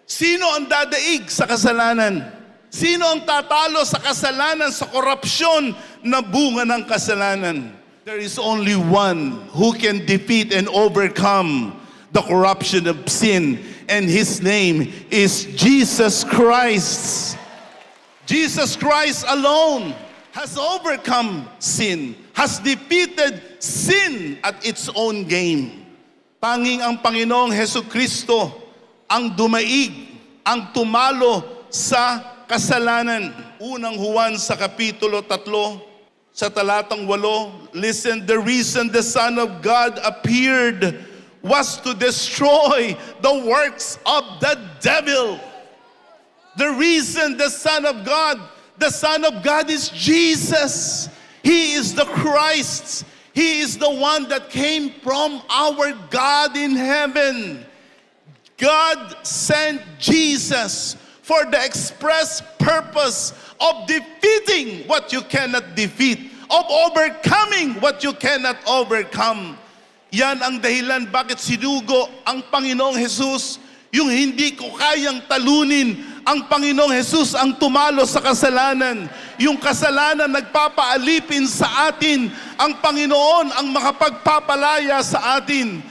Sino ang dadaig sa kasalanan? Sino ang tatalo sa kasalanan, sa korupsyon na bunga ng kasalanan? There is only one who can defeat and overcome the corruption of sin, and His name is Jesus Christ. Jesus Christ alone has overcome sin, has defeated sin at its own game. Tanging ang Panginoong Hesukristo ang dumaig, ang tumalo sa kasalanan. Unang Juan sa kapitulo 3, sa talatang 8, listen, the reason the Son of God appeared was to destroy the works of the devil. The reason the Son of God is Jesus. He is the Christ. He is the one that came from our God in heaven. God sent Jesus for the express purpose of defeating what you cannot defeat, of overcoming what you cannot overcome. Yan ang dahilan bakit sinugo ang Panginoong Jesus, yung hindi ko kayang talunin. Ang Panginoong Jesus ang tumalo sa kasalanan. Yung kasalanan nagpapaalipin sa atin. Ang Panginoon ang makapagpapalaya sa atin.